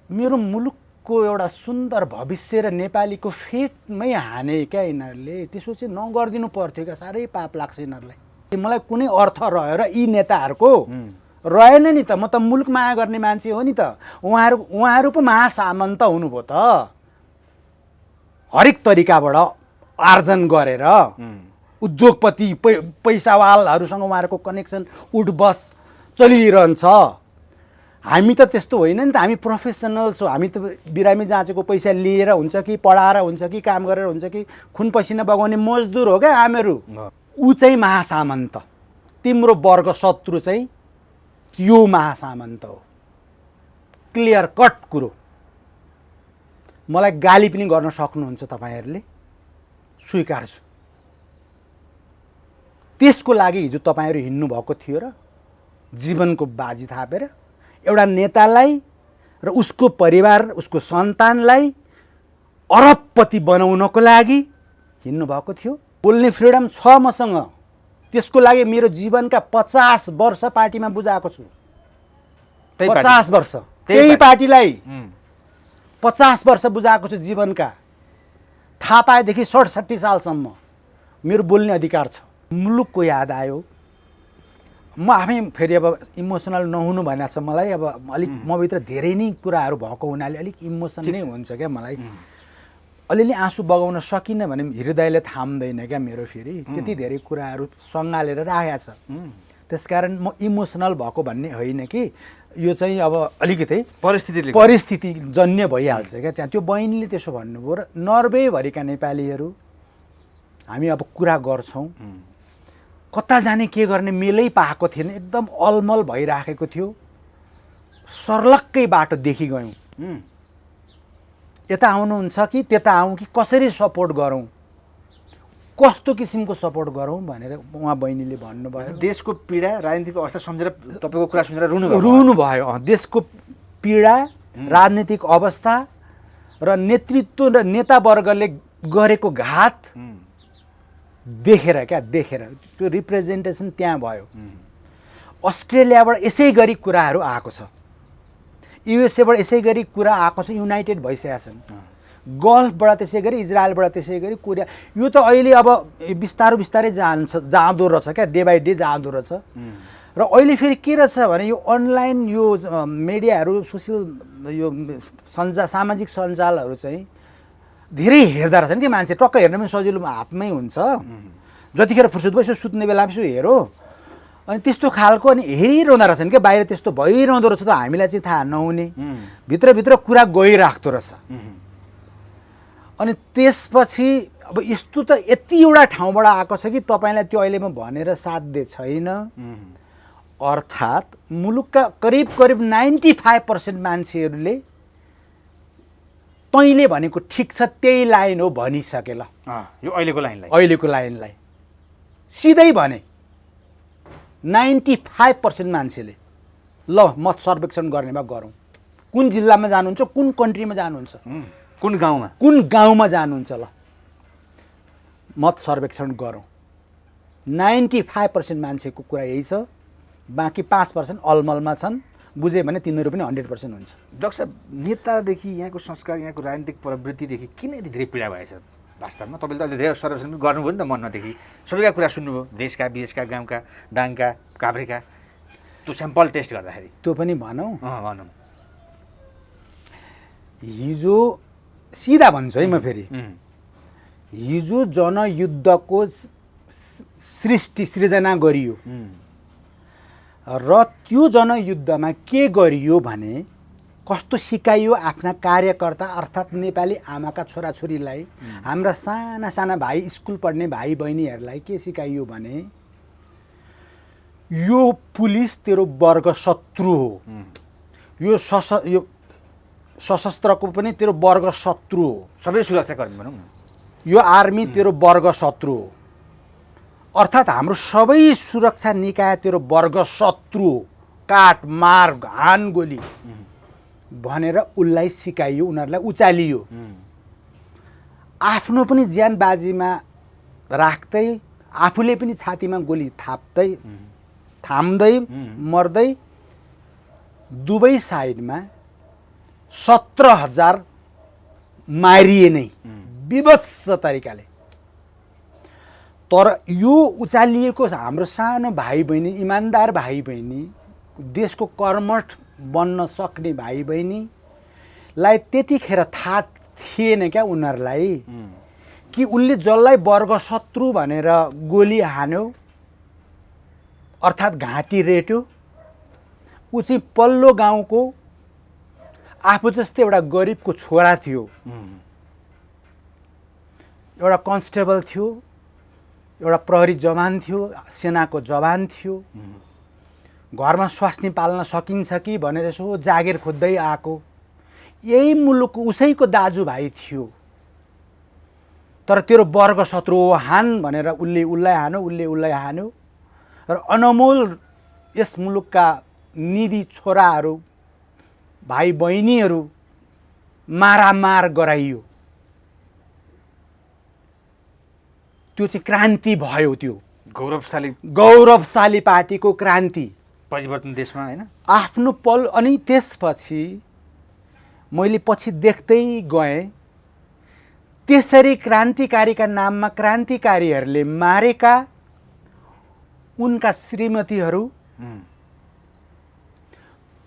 मेरो मुलुकको एउटा सुन्दर भविष्य र नेपालीको फेटमै हाने क्या यिनीहरूले। त्यसो चाहिँ नगरिदिनु पर्थ्यो क्या, साह्रै पाप लाग्छ यिनीहरूलाई। मलाई कुनै अर्थ रह्यो र यी नेताहरूको रहेन नि त। म त मुलुक माया गर्ने मान्छे हो नि त। उहाँहरू पो महासामन्त हुनुभयो त, हरेक तरिकाबाट आर्जन गरेर उद्योगपति पैसावालहरूसँग उहाँहरूको कनेक्सन उठबस चलिरहन्छ। हामी त त्यस्तो होइन नि त। हामी प्रोफेसनल्स हो। हामी त बिरामी जाँचेको पैसा लिएर हुन्छ कि पढाएर हुन्छ कि काम गरेर हुन्छ कि खुन पसिना बगाउने मजदुर हो क्या हामीहरू। ऊ चाहिँ महासामन्त, तिम्रो वर्ग शत्रु चाहिँ त्यो महासामन्त हो। क्लियर कट कुरो। मलाई गाली पनि गर्न सक्नुहुन्छ तपाईँहरूले, स्वीकार्छु। त्यसको लागि हिजो तपाईँहरू हिँड्नु भएको थियो र जीवनको बाजी थापेर एउटा नेतालाई र उसको परिवार, उसको सन्तानलाई अरबपति बनाउनको लागि हिँड्नु भएको थियो। बोल्ने फ्रिडम छ मसँग। त्यसको लागि मेरो जीवनका 50 वर्ष पार्टीमा बुझाएको छु। 50 वर्ष त्यही पार्टीलाई 50 वर्ष बुझाएको छु जीवनका। थाहा पाएदेखि 67 सालसम्म मेरो बोल्ने अधिकार छ। मुलुकको याद आयो। म आफै फेरि अब इमोसनल नहुनु भनेको छ मलाई। अब अलिक मभित्र धेरै नै कुराहरू भएको हुनाले अलिक इमोसन नै हुन्छ क्या मलाई। अलिअलि आँसु बगाउन सकिनँ भने हृदयले थाम्दैन क्या मेरो। फेरि त्यति धेरै कुराहरू सँगालेर राखेको छ। त्यसकारण म इमोसनल भएको भन्ने होइन कि यो चाहिँ अब अलिकति परिस्थिति जन्य भइहाल्छ क्या त्यहाँ। त्यो बहिनीले त्यसो भन्नुभयो र नर्वेभरिका नेपालीहरू हामी अब कुरा गर्छौँ। कता जाने के गर्ने मेलै पाएको थिएन, एकदम अलमल भइराखेको थियो। सर्लक्कै बाटो देखि गयौँ। यता आउनुहुन्छ कि त्यता आउँ कि कसरी सपोर्ट गरौँ, कस्तो किसिमको सपोर्ट गरौँ भनेर उहाँ बहिनीले भन्नुभयो। देशको पीडा, राजनीतिक अवस्था सम्झेर तपाईँको कुरा सुनेर रुनुभयो। देशको पीडा, राजनीतिक अवस्था र नेतृत्व र नेतावर्गले गरेको घात देखेर त्यो रिप्रेजेन्टेसन त्यहाँ भयो। अस्ट्रेलियाबाट यसै गरी कुराहरू आएको छ, युएसएबाट यसै गरी कुरा आएको छ, युनाइटेड भइसकेका छन्। गल्फबाट त्यसै गरी, इजरायलबाट त्यसै गरी कुरा। यो त अहिले अब बिस्तारै जाँदो रहेछ क्या, डे बाई डे जाँदो रहेछ। र अहिले फेरि के रहेछ भने यो अनलाइन यो मिडियाहरू, सोसियल यो सामाजिक सञ्जालहरू चाहिँ धेरै हेर्दा रहेछन् कि मान्छे। टक्क हेर्न पनि सजिलो हातमै हुन्छ। जतिखेर फुर्सद भयो यसो सुत्ने बेला यसो हेरो। अनि त्यस्तो खालको अनि हेरिरहँदो रहेछन् क्या। बाहिर त्यस्तो भइरहँदो रहेछ त हामीलाई चाहिँ थाहा नहुने। भित्रभित्र कुरा गइराख्दो रहेछ। अनि त्यसपछि अब यस्तो त यतिवटा ठाउँबाट आएको छ कि तपाईँलाई त्यो अहिले म भनेर साध्य छैन। अर्थात् मुलुकका करिब 95% मान्छेहरूले तैँले भनेको ठिक छ त्यही लाइन हो भनिसके। ल यो अहिलेको लाइनलाई सिधै भने 95% मान्छेले ल मत सर्वेक्षण गर्ने भए गरौँ। कुन जिल्लामा जानुहुन्छ, कुन कन्ट्रीमा जानुहुन्छ, कुन गाउँमा जानुहुन्छ, ल मत सर्वेक्षण गरौँ। 95% मान्छेको कुरा यही छ। बाँकी 5% अलमलमा छन्। बुझे भने तिनीहरू पनि 100% हुन्छ। डाक्टर साहब, नेतादेखि यहाँको संस्कार, यहाँको राजनीतिक प्रवृत्तिदेखि किन यति धेरै पीडा भएछ वास्तवमा? तपाईँले त अहिले धेरै सर्वेक्षण पनि गर्नुभयो नि त मनदेखि। सबैका कुरा सुन्नुभयो, देशका विदेशका, गाउँका, दाङका, काभ्रेका। त्यो स्याम्पल टेस्ट गर्दाखेरि त्यो पनि भनौँ। भनौँ हिजो सिधा भन्छु है म फेरि। हिजो जनयुद्धको सृजना गरियो र त्यो जनयुद्धमा के गरियो भने कस्तो सिकाइयो आफ्ना कार्यकर्ता अर्थात् नेपाली आमाका छोराछोरीलाई, हाम्रा साना साना भाइ, स्कुल पढ्ने भाइ बहिनीहरूलाई के सिकाइयो भने यो पुलिस तेरो वर्ग शत्रु हो, यो सशस्त्रको पनि तेरो वर्ग शत्रु हो, सबै सुरक्षाकर्मी भनौँ न, यो आर्मी तेरो वर्ग शत्रु हो, अर्थात् हाम्रो सबै सुरक्षा निकाय तेरो वर्ग शत्रु हो, काट मार हान गोली भनेर उसलाई सिकाइयो, उनीहरूलाई उचालियो। आफ्नो पनि ज्यान बाजीमा राख्दै, आफूले पनि छातीमा गोली थाम्दै मर्दै दुवै साइडमा 17,000 मारिए नै विभत्स तरिकाले। तर यो उचालिएको हाम्रो सानो भाइ बहिनी, इमान्दार भाइ बहिनी, देशको कर्मठ बन्न सक्ने भाइ बहिनीलाई त्यतिखेर थाहा थिएन क्या उनीहरूलाई कि उसले जसलाई वर्ग शत्रु भनेर गोली हान्यो अर्थात् घाँटी रेट्यो, ऊ चाहिँ पल्लो गाउँको आफू जस्तै एउटा गरिबको छोरा थियो, एउटा कन्स्टेबल थियो, एउटा प्रहरी जवान थियो, सेनाको जवान थियो, घरमा स्वास्नी पाल्न सकिन्छ कि भनेर यसो जागिर खोज्दै आएको, यही मुलुकको उसैको दाजुभाइ थियो। तर तेरो वर्ग शत्रु हो हान भनेर उसले उसलाई हान्यो, उसले उसलाई हान्यो र अनमोल यस मुलुकका निधि छोराहरू भाइ बहिनीहरू मारामार गराइयो। त्यो चाहिँ क्रान्ति भयो। त्यो गौरवशाली पार्टीको क्रान्ति परिवर्तन देशमा हैन आफ्नो पल। अनि त्यसपछि मैले पछि देख्दै गएँ त्यसरी क्रान्तिकारीका नाममा क्रान्तिकारीहरूले मारेका उनका श्रीमतीहरू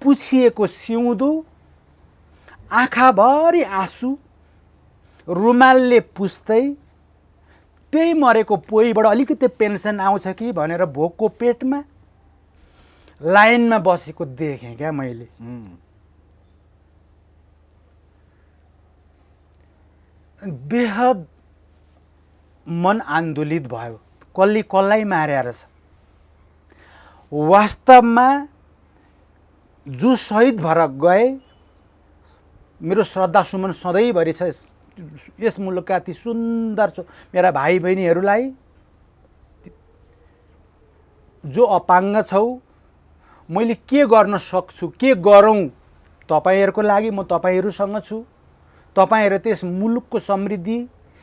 पुछिएको सिउँदो, आँखाभरि आँसु, रुमालले पुस्दै त्यही मरेको पोइबाट अलिकति पेन्सन आउँछ कि भनेर भोकको पेटमा लाइनमा बसेको देखेँ क्या मैले। बेहद मन आन्दोलित भयो, कसले कसलाई मार्या रहेछ। वास्तवमा जो शहीद भएर गए, मेरो श्रद्धा सुमन सधैँभरि छ यस मुलुकका ती सुन्दर मेरा भाइ बहिनीहरूलाई। जो अपाङ्ग छौ, मैले के गर्न सक्छु, के गरौँ तपाईँहरूको लागि, म तपाईँहरूसँग छु। तपाईँहरू त्यस मुलुकको समृद्धि,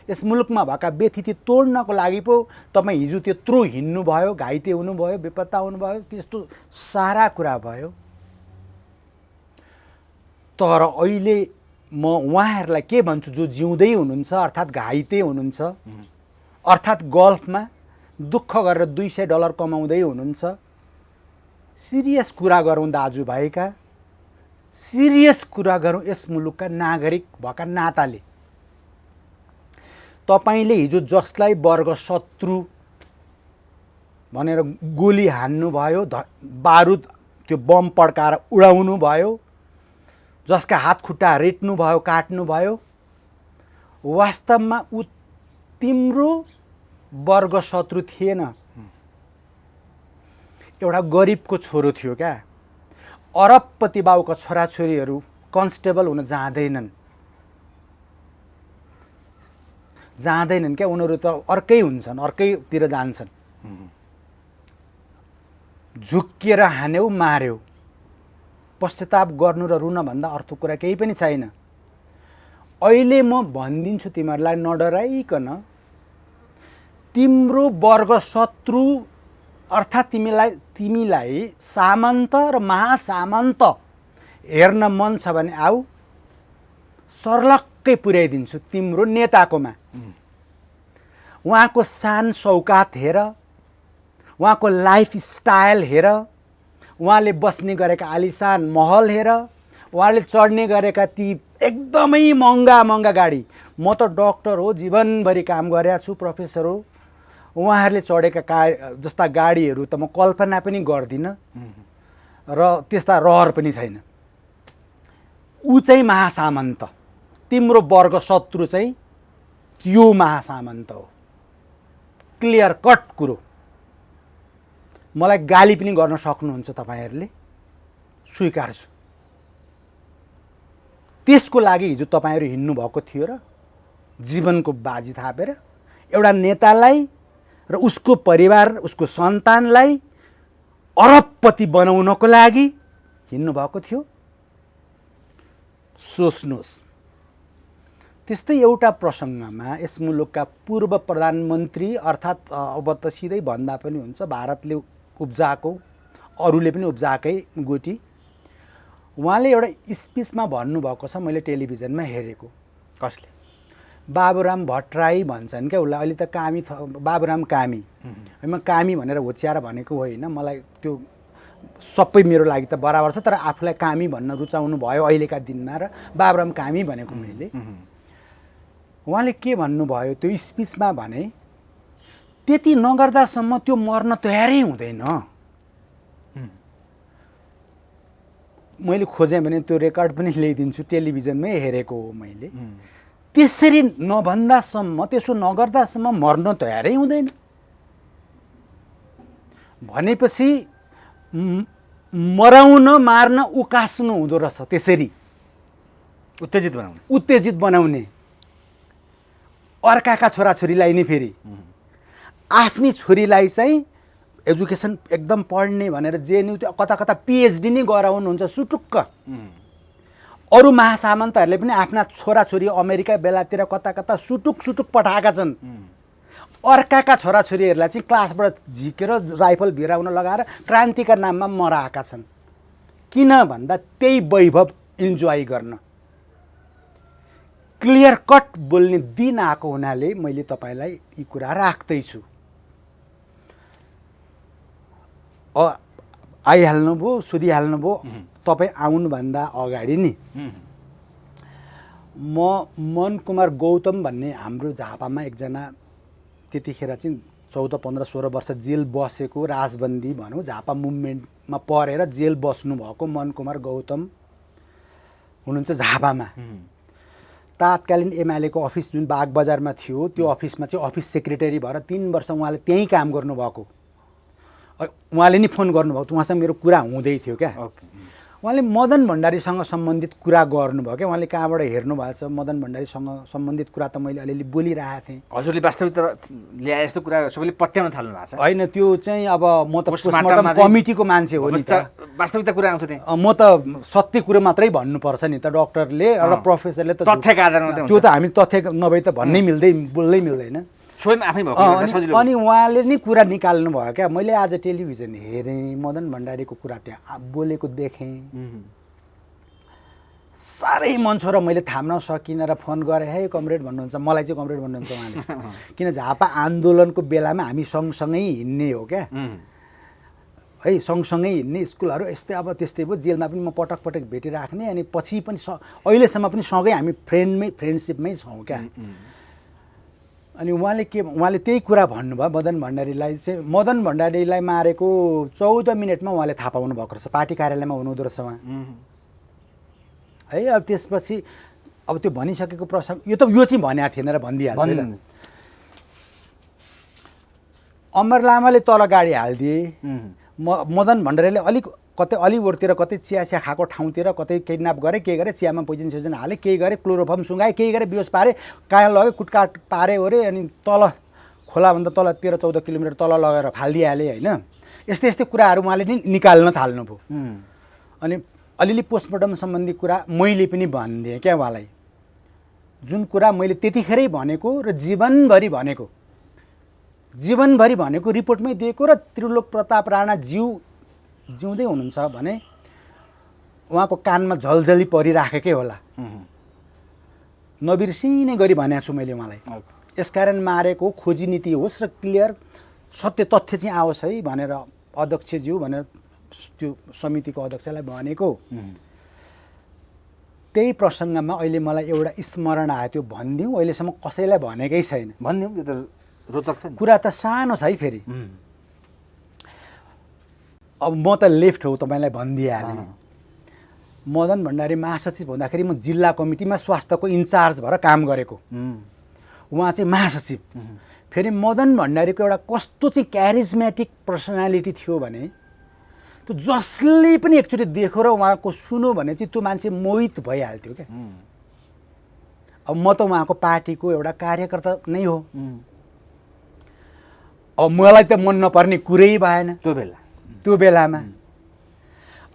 यस मुलुकमा भएका व्यथिति तोड्नको लागि पो तपाईँ हिजो त्यत्रो हिँड्नुभयो, घाइते हुनुभयो, बेपत्ता हुनुभयो, त्यस्तो सारा कुरा भयो। तर अहिले म उहाँहरूलाई के भन्छु, जो जिउँदै हुनुहुन्छ अर्थात् घाइते हुनुहुन्छ, अर्थात् गल्फमा दुःख गरेर $200 कमाउँदै हुनुहुन्छ, सिरियस कुरा गरौँ दाजुभाइका, सिरियस कुरा गरौँ यस मुलुकका नागरिक भएका नाताले। तपाईँले हिजो जसलाई वर्ग शत्रु भनेर गोली हान्नुभयो, बारुद त्यो बम पड्काएर उडाउनु भयो, जसका हात खुट्टा रेट्नुभयो, काट्नुभयो, वास्तवमा ऊ तिम्रो वर्ग शत्रु थिएन, एउटा गरिबको छोरो थियो क्या। अरबपति बाउका छोराछोरीहरू कन्स्टेबल हुन जाँदैनन् क्या, उनीहरू त अर्कै हुन्छन्, अर्कैतिर जान्छन्। झुक्किएर हान्यौ, मार्यौ, पश्चाताप गर्नु र रुन भन्दा अर्थ कुरा केही पनि छैन। अहिले म भनिदिन्छु तिमीहरूलाई नडराइकन, तिम्रो वर्ग शत्रु अर्थात् तिमीलाई सामन्त र महासामन्त हेर्न मन छ भने आऊ, सर्लक्कै पुर्याइदिन्छु तिम्रो नेताकोमा। उहाँको शान सौकात हेर, उहाँको लाइफ स्टाइल हेर, उहाँले बस्ने गरेका आलिशान महल हेर, उहाँले चढ्ने गरेका ती एकदमै महँगा गाडी। म त डक्टर हो, जीवनभरि काम गरेको छु, प्रोफेसर हो, उहाँहरूले चढेका जस्ता गाडीहरू त म कल्पना पनि गर्दिनँ र त्यस्ता रहर पनि छैन। ऊ चाहिँ महासामन्त, तिम्रो वर्ग शत्रु चाहिँ त्यो महासामन्त हो। क्लियर कट कुरो। मलाई गाली पनि गर्न सक्नुहुन्छ तपाईँहरूले, स्वीकार्छु। त्यसको लागि हिजो तपाईँहरू हिँड्नुभएको थियो र जीवनको बाजी थापेर एउटा नेतालाई र उसको परिवार, उसको सन्तानलाई अरबपति बनाउनको लागि हिँड्नुभएको थियो। सोच्नुहोस्। त्यस्तै एउटा प्रसङ्गमा यस मुलुकका पूर्व प्रधानमन्त्री अर्थात् अब त सिधै भन्दा पनि हुन्छ, भारतले उब्जाएको, अरूले पनि उब्जाएकै गोटी, उहाँले एउटा स्पिचमा भन्नुभएको छ, मैले टेलिभिजनमा हेरेको। कसले? बाबुराम भट्टराई भन्छन् क्या उसलाई, अहिले त कामी बाबुराम कामी, म कामी भनेर होच्याएर भनेको होइन, मलाई त्यो सबै मेरो लागि त बराबर छ, तर आफूलाई कामी भन्न रुचाउनु भयो अहिलेका दिनमा र बाबुराम कामी भनेको मैले। उहाँले के भन्नुभयो त्यो स्पिचमा भने, त्यति नगर्दासम्म त्यो मर्न तयारै हुँदैन। मैले खोजेँ भने त्यो रेकर्ड पनि ल्याइदिन्छु, टेलिभिजनमै हेरेको हो मैले। त्यसरी नभन्दासम्म, त्यसो नगर्दासम्म मर्न तयारै हुँदैन भनेपछि मराउन मार्न उकास्नु हुँदो रहेछ। त्यसरी उत्तेजित बनाउने अर्काका छोराछोरीलाई नि, फेरि आफ्नी छोरीलाई चाहिँ एजुकेसन एकदम पढ्ने भनेर जेएनयू कता कता पिएचडी नै गराउनुहुन्छ सुटुक्क। अरू महासामन्तहरूले पनि आफ्ना छोराछोरी अमेरिका बेलातिर कता कता सुटुक पठाएका छन्। अर्काका छोराछोरीहरूलाई चाहिँ क्लासबाट झिकेर राइफल भिराउन लगाएर क्रान्तिका नाममा मराएका छन्। किन भन्दा त्यही वैभव इन्जोय गर्न। क्लियर कट बोल्ने दिन आएको हुनाले मैले तपाईँलाई यी कुरा राख्दैछु। आइहाल्नुभयो, सोधिहाल्नुभयो। तपाईँ आउनुभन्दा अगाडि नि म मन कुमार गौतम भन्ने हाम्रो झापामा एकजना त्यतिखेर चाहिँ 14, 15, 16 वर्ष जेल बसेको राजबन्दी भनौँ, झापा मुभमेन्टमा परेर जेल बस्नुभएको मन कुमार गौतम हुनुहुन्छ झापामा। तात्कालीन एमालेको अफिस जुन बागबजारमा थियो त्यो अफिसमा चाहिँ अफिस सेक्रेटरी भएर 3 वर्ष उहाँले त्यहीँ काम गर्नुभएको। उहाँले नि फोन गर्नुभयो, उहाँसँग मेरो कुरा हुँदै थियो क्या। उहाँले मदन भण्डारीसँग सम्बन्धित कुरा गर्नुभयो क्या। उहाँले कहाँबाट हेर्नुभएको छ मदन भण्डारीसँग सम्बन्धित कुरा त मैले अलिअलि बोलिरहेको थिएँ। हजुरले वास्तविकता ल्याए जस्तो कुरा सबैले पत्याउन थाल्नु भएको छ। होइन, त्यो चाहिँ अब म त पोस्टमार्टम कमिटीको मान्छे हो नि त, वास्तविकता कुरा आउँछ त्यहाँ। म त सत्य कुरो मात्रै भन्नुपर्छ नि त, डक्टरले र प्रोफेसरले त तथ्यका आधारमा त्यो त हामी तथ्य नभए त भन्नै बोल्नै मिल्दैन। स्वयं आफै भएको अनि उहाँले नि कुरा निकाल्नु भयो क्या। मैले आज टेलिभिजन हेरेँ, मदन भण्डारीको कुरा त्यहाँ बोलेको देखेँ, साह्रै मन छ र मैले थाम्न सकिनँ र फोन गरेँ, हे कमरेड भन्नुहुन्छ, मलाई चाहिँ कमरेड भन्नुहुन्छ उहाँले। किन झापा आन्दोलनको बेलामा हामी सँगसँगै हिँड्ने हो क्या है, सँगसँगै हिँड्ने, स्कुलहरू यस्तै अब त्यस्तै भयो। जेलमा पनि म पटक पटक भेटिराख्ने, अनि पछि पनि अहिलेसम्म पनि सँगै हामी फ्रेन्डसिपमै छौँ क्या। अनि उहाँले त्यही कुरा भन्नुभयो। मदन भण्डारीलाई चाहिँ, मदन भण्डारीलाई मारेको 14 मिनटमा उहाँले थाहा पाउनु भएको रहेछ, पार्टी कार्यालयमा हुनुहुँदो रहेछ उहाँ है। अब त्यसपछि अब त्यो भनिसकेको प्रसङ्ग यो चाहिँ भनेको थिएन र भनिदिइहाल्छ। अमर लामाले तल गाडी हालिदिए, मदन भण्डारीले कतै अलिवरतिर कतै चिया खाएको ठाउँतिर कतै किडन्याप गरे, के गरे, चियामा पोइजन हाले, केही गरे, क्लोरोफर्म सुँगाए, केही गरे, बेहोस पारे, कहाँ लग्यो, कुटकाट पारे ओरे, अनि तल खोलाभन्दा तल 13-14 किलोमिटर तल लगेर फालिदिइहाले होइन। यस्तै यस्तै कुराहरू उहाँले नि निकाल्न थाल्नुभयो। अनि अलिअलि पोस्टमार्टम सम्बन्धी कुरा मैले पनि भनिदिएँ क्या उहाँलाई, जुन कुरा मैले त्यतिखेरै भनेको र जीवनभरि भनेको रिपोर्टमै दिएको, र त्रिलोक प्रताप राणा जिउँदै हुनुहुन्छ भने उहाँको कानमा झलझली परिराखेकै होला, नबिर्सिने गरी भनेको छु मैले उहाँलाई। यसकारण मारेको खोजी नीति होस् र क्लियर सत्य तथ्य चाहिँ आओस् है भनेर अध्यक्षज्यू भनेर त्यो समितिको अध्यक्षलाई भनेको। त्यही प्रसङ्गमा अहिले मलाई एउटा स्मरण आयो, त्यो भनिदिउँ, अहिलेसम्म कसैलाई भनेकै छैन। भनिदिउँ, यो त रोचक छ नि। कुरा त सानो छ है फेरि। अब म त लेफ्ट हो, तपाईँलाई भनिदिइहालेँ। मदन भण्डारी महासचिव हुँदाखेरि म जिल्ला कमिटीमा स्वास्थ्यको इन्चार्ज भएर काम गरेको, उहाँ चाहिँ महासचिव। फेरि मदन भण्डारीको एउटा कस्तो चाहिँ क्यारिजमेटिक पर्सनालिटी थियो भने, त्यो जसले पनि एकचोटि देखो र उहाँको सुनो भने चाहिँ त्यो मान्छे मोहित भइहाल्थ्यो क्या। अब म त उहाँको पार्टीको एउटा कार्यकर्ता नै हो, अब मलाई त मन नपर्ने कुरै भएन त्यो बेलामा।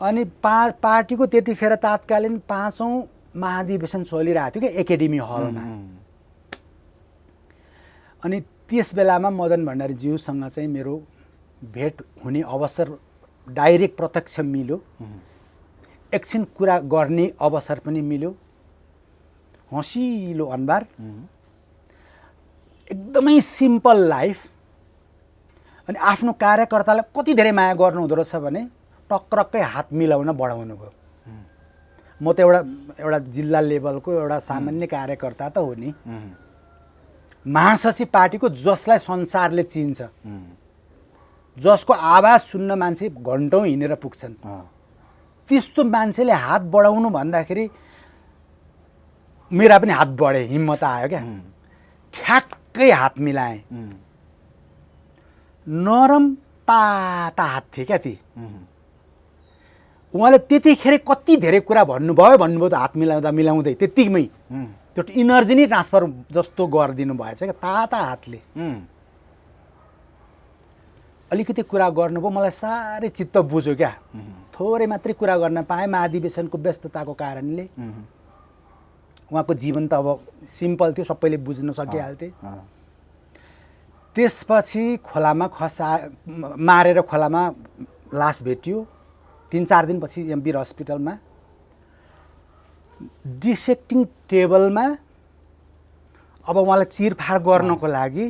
अनि पार्टीको त्यतिखेर तात्कालीन 5औं महाधिवेशन चलिरहेको थियो क्या एकाडेमी हलमा। अनि त्यस बेलामा मदन भण्डारीज्यूसँग चाहिँ मेरो भेट हुने अवसर डाइरेक्ट प्रत्यक्ष मिल्यो। एकछिन कुरा गर्ने अवसर पनि मिल्यो, हँसिलो अनुहार, एकदमै सिम्पल लाइफ। अनि आफ्नो कार्यकर्तालाई कति धेरै माया गर्नुहुँदो रहेछ भने टक्रक्कै हात मिलाउन बढाउनु भयो। म त एउटा जिल्ला लेभलको एउटा सामान्य कार्यकर्ता त हो नि, महासचिव पार्टीको जसलाई संसारले चिन्छ, जसको आवाज सुन्न मान्छे घन्टौँ हिँडेर पुग्छन्, त्यस्तो मान्छेले हात बढाउनु भन्दाखेरि मेरा पनि हात बढे, हिम्मत आयो क्या। ठ्याक्कै हात मिलाएँ। नरम ताता हात थिए क्या ती। उहाँले त्यतिखेर कति धेरै कुरा भन्नुभयो त हात मिलाउँदा मिलाउँदै त्यतिमै त्यो इनर्जी नै ट्रान्सफर जस्तो गरिदिनु भएछ क्या ताता हातले। अलिकति कुरा गर्नुभयो, मलाई साह्रै चित्त बुझ्यो क्या। थोरै मात्रै कुरा गर्न पाएँ, महाधिवेशनको व्यस्तताको कारणले। उहाँको जीवन त अब सिम्पल थियो, सबैले बुझ्न सकिहाल्थे। त्यसपछि खोलामा मारेर खोलामा लास भेटियो। 3-4 दिनपछि एमबीर हस्पिटलमा डिसेक्टिङ टेबलमा अब उहाँलाई चिरफार गर्नको लागि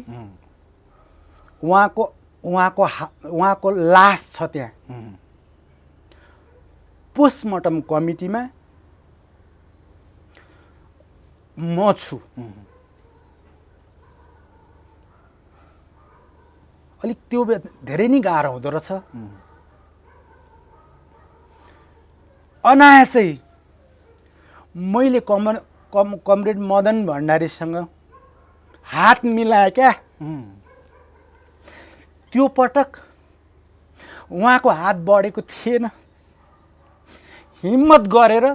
उहाँको लास छ त्यहाँ। पोस्टमार्टम कमिटीमा म छु। अलिक त्यो धेरै नै गाह्रो हुँदो रहेछ। अनायासै मैले कमरेड मदन भण्डारीसँग हात मिलाएँ क्या। त्यो पटक उहाँको हात बढेको थिएन। हिम्मत गरेर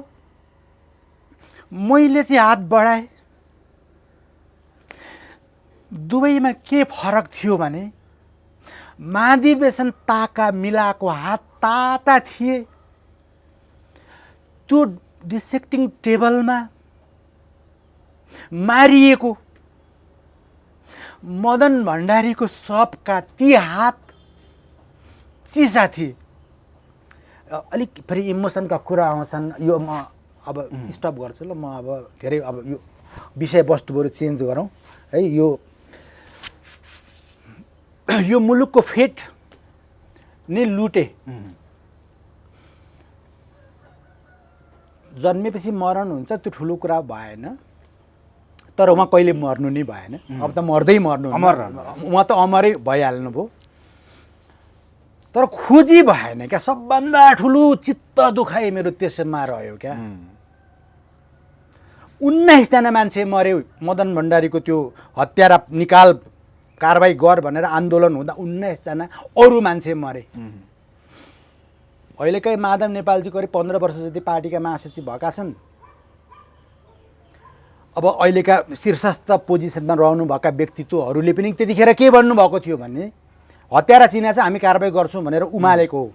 मैले चाहिँ हात बढाएँ। दुवैमा के फरक थियो भने महाधिवेशन ताका मिलाएको हात ताता थिए। त्यो डिसेक्टिङ टेबलमा मारिएको मदन भण्डारीको सबका ती हात चिसा थिए। अलिक फेरि इमोसनका कुरा आउँछन्, यो म अब स्टप गर्छु ल। म अब धेरै अब यो विषयवस्तुहरू चेन्ज गरौँ है। यो मुलुकको फेट नै लुटे। जन्मेपछि मरण हुन्छ त्यो ठुलो कुरा भएन, तर उहाँ कहिले मर्नु नै भएन। अब त मर्दै मर्नु, उहाँ त अमरै भइहाल्नु भयो। तर खोजी भएन क्या। सबभन्दा ठुलो चित्त दुखाइ मेरो त्यसमा रह्यो क्या। 19 जना मान्छे मर्यो मदन भण्डारीको त्यो हत्यारा निकाल कारबाही गर भनेर आन्दोलन हुँदा 19 जना अरू मान्छे मरे। अहिलेकै माधव नेपालजी करिब 15 वर्ष जति पार्टीका महासचिव भएका छन्। अब अहिलेका शीर्षस्थ पोजिसनमा रहनुभएका व्यक्तित्वहरूले पनि त्यतिखेर के भन्नुभएको थियो भने हत्यारा चिना चाहिँ हामी कारबाही गर्छौँ भनेर उमालेको हो।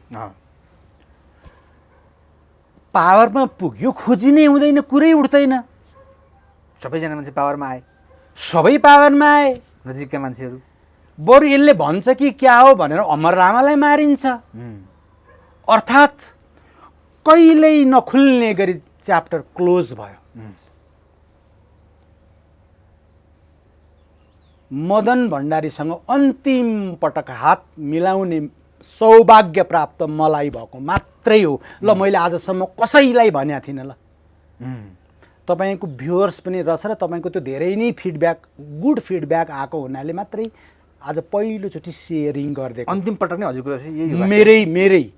पावरमा पुग्यो, खोजी नै हुँदैन, कुरै उठ्दैन। सबैजना मान्छे पावरमा आए, सबै पावरमा आए, नजिकका मान्छेहरू। बरु यसले भन्छ कि क्या हो भनेर अमर रामालाई मारिन्छ। अर्थात् कहिल्यै नखुल्ने गरी च्याप्टर क्लोज भयो। मदन भण्डारीसँग अन्तिम पटक हात मिलाउने सौभाग्य प्राप्त मलाई भएको मात्रै हो। ल मैले आजसम्म कसैलाई भनेको थिइनँ। ल तपाईँको भ्युअर्स पनि रहेछ र तपाईँको त्यो धेरै नै फिडब्याक, गुड फिडब्याक आएको हुनाले मात्रै आज पहिलोचोटि सेयरिङ गरिदिएको। अन्तिम पटक नै हजुरको यही मेरै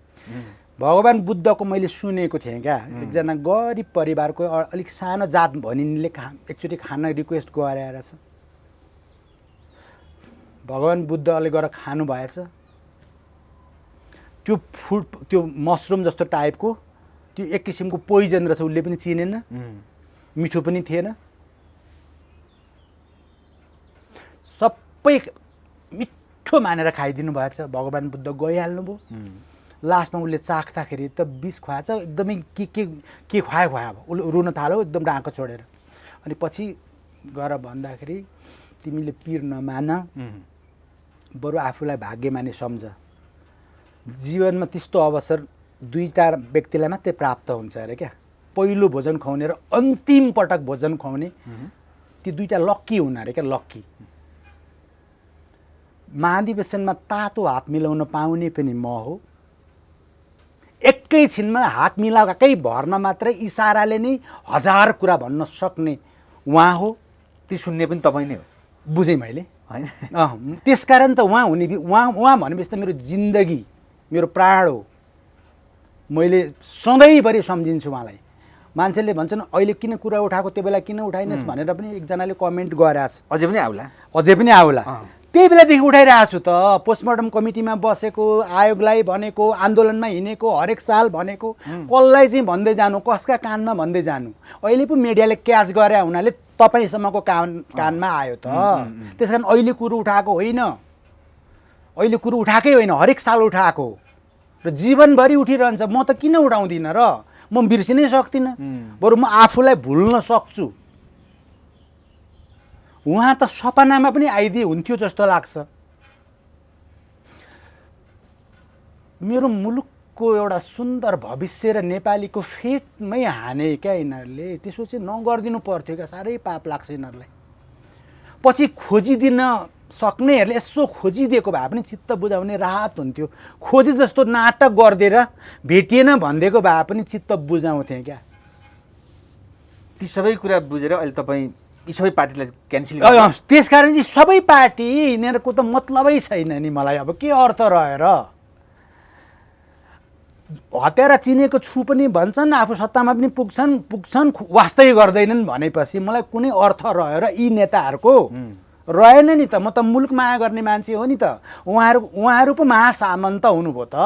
भगवान् बुद्धको मैले सुनेको थिएँ क्या। एकजना गरिब परिवारको अलिक सानो जात भनिनेले एकचोटि खाना रिक्वेस्ट गरेर छ। भगवान् बुद्धले गएर खानु भएछ। त्यो फुड, त्यो मसरुम जस्तो टाइपको त्यो एक किसिमको पोइजन रहेछ। उसले पनि चिनेन, मिठो पनि थिएन। सबै मिठो मानेर खाइदिनु भएछ। भगवान् बुद्ध गइहाल्नुभयो। लास्टमा उसले चाख्दाखेरि त विष खुवाएछ एकदमै। के खुवायो अब उसले रुन थाल्यो एकदम डाँको छोडेर। अनि पछि गएर भन्दाखेरि तिमीले पिर नमान, बरु आफूलाई भाग्यमानी सम्झ। जीवनमा त्यस्तो अवसर दुईटा व्यक्तिलाई मात्रै प्राप्त हुन्छ अरे क्या। पहिलो भोजन खुवाउने र अन्तिम पटक भोजन खुवाउने ती दुईटा लक्की हुन् अरे क्या, लक्की। महाधिवेशनमा तातो हात मिलाउन पाउने पनि म हो। एकैछिनमा हात मिलाएकै भरमा मात्रै इसाराले नै 1000 कुरा भन्न सक्ने उहाँ हो। ती सुन्ने पनि तपाईँ नै हो, बुझेँ मैले होइन? त्यसकारण त उहाँ उहाँ भनेपछि त मेरो जिन्दगी, मेरो प्राण हो। मैले सधैँभरि सम्झिन्छु उहाँलाई। मान्छेले भन्छन् अहिले किन कुरा उठाएको, त्यो बेला किन उठाइनस् भनेर पनि एकजनाले कमेन्ट गरेछ। अझै पनि आउला, अझै पनि आउला। त्यही बेलादेखि उठाइरहेको छु त। पोस्टमार्टम कमिटीमा बसेको, आयोगलाई भनेको, आन्दोलनमा हिँडेको, हरेक साल भनेको, कसलाई चाहिँ भन्दै जानु, कसका कानमा भन्दै जानु। अहिले पो मिडियाले क्याच गरे हुनाले तपाईँसम्मको कानमा आयो त। त्यस कारण अहिले कुरो उठाएको होइन, अहिले कुरो उठाएकै होइन, हरेक साल उठाएको र जीवनभरि उठिरहन्छ। म त किन उठाउँदिनँ र? म बिर्सिनै सक्दिनँ, बरु म आफूलाई भुल्न सक्छु। उहाँ त सपनामा पनि आइदिए हुन्थ्यो जस्तो लाग्छ। मेरो मुलुकको एउटा सुन्दर भविष्य र नेपालीको फेटमै हाने क्या यिनीहरूले। त्यसो चाहिँ नगरिदिनु पर्थ्यो क्या, साह्रै पाप लाग्छ यिनीहरूलाई। पछि खोजिदिन सक्नेहरूले यसो खोजिदिएको भए पनि चित्त बुझाउने राहत हुन्थ्यो। खोजी जस्तो नाटक गरिदिएर भेटिएन भनिदिएको भए पनि चित्त बुझाउँथेँ क्या। ती सबै कुरा बुझेर अहिले तपाईँ यी सबै पार्टीलाई क्यान्सल? त्यस कारण चाहिँ सबै पार्टी यिनीहरूको त मतलबै छैन नि। मलाई अब के अर्थ रहेर? हत्यारा चिनेको छु पनि भन्छन्, आफू सत्तामा पनि पुग्छन् वास्तै गर्दैनन् भनेपछि मलाई कुनै अर्थ रहेर यी नेताहरूको? रहेन नि त। म त मुलुक माया गर्ने मान्छे हो नि त। उहाँहरू पो महासामन्त हुनुभयो त,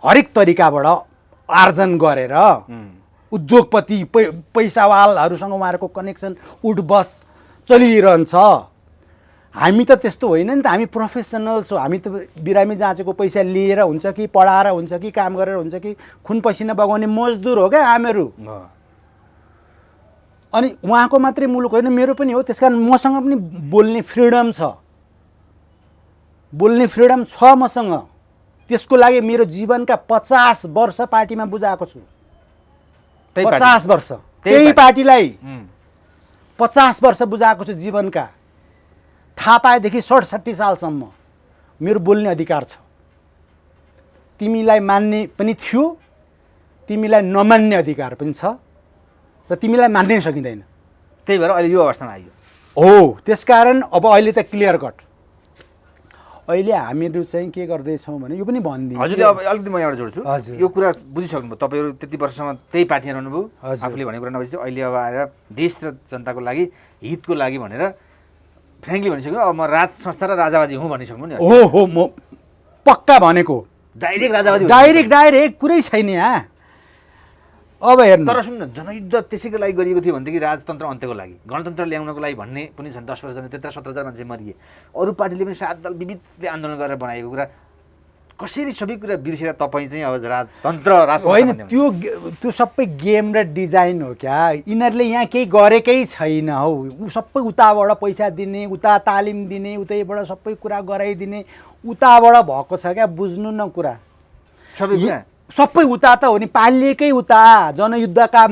हरेक तरिकाबाट आर्जन गरेर। उद्योगपति पैसावालहरूसँग उहाँहरूको कनेक्सन उठबस चलिरहन्छ। हामी त त्यस्तो होइन नि त। हामी प्रोफेसनल्स हो। हामी त बिरामी जाँचेको पैसा लिएर हुन्छ कि पढाएर हुन्छ कि काम गरेर हुन्छ कि खुन पसिना बगाउने मजदुर हो क्या हामीहरू। अनि उहाँको मात्रै मुलुक होइन, मेरो पनि हो। त्यसकारण मसँग पनि बोल्ने फ्रिडम छ, बोल्ने फ्रिडम छ मसँग। त्यसको लागि मेरो जीवनका 50 वर्ष पार्टीमा बुझाएको छु। 50 वर्ष त्यही पार्टीलाई 50 वर्ष बुझाएको छु जीवनका। थाहा पाएदेखि 67 सालसम्म मेरो बोल्ने अधिकार छ। तिमीलाई मान्ने पनि थियो, तिमीलाई नमान्ने अधिकार पनि छ, र तिमीलाई मान्नै सकिँदैन। त्यही भएर अहिले यो अवस्थामा आइयो हो। त्यसकारण अब अहिले त क्लियर कट। अहिले हामीहरू चाहिँ के गर्दैछौँ भने यो पनि भनिदिन्छु। हजुरले अब अलिकति म यहाँ जोड्छु। यो कुरा बुझिसक्नुभयो, तपाईँहरू त्यति वर्षसम्म त्यही पार्टीमा रहनुभयो, आफूले भनेको कुरा नभएपछि अहिले अब आएर देश र जनताको लागि, हितको लागि भनेर फ्रेङ्कली भनिसक्नु। अब म राज संस्था र राजावादी हुँ भनिसक्नु नि। हो म पक्का भनेको। डाइरेक्ट राजावादी? डाइरेक्ट कुरै छैन यहाँ। अब हेर्नु, तर सुन्नु, जनयुद्ध त्यसैको लागि गरिएको थियो भनेदेखि राजतन्त्र अन्त्यको लागि, गणतन्त्र ल्याउनको लागि भन्ने पनि छन्। 10 वर्ष त्यत्र 17,000 मान्छे मरिए। अरू पार्टीले पनि 7 दल विविधले आन्दोलन गरेर बनाएको कुरा कसरी सबै कुरा बिर्सेर तपाईँ चाहिँ अब राजतन्त्र राष्ट्र होइन? त्यो सबै गेम र डिजाइन हो क्या। यिनीहरूले यहाँ केही गरेकै छैन हौ। सबै उताबाट पैसा दिने, उता तालिम दिने, उतैबाट सबै कुरा गराइदिने, उताबाट भएको छ क्या। बुझ्नु न कुरा, सबै उता त हो नि। पालिएकै उता जनयुद्धका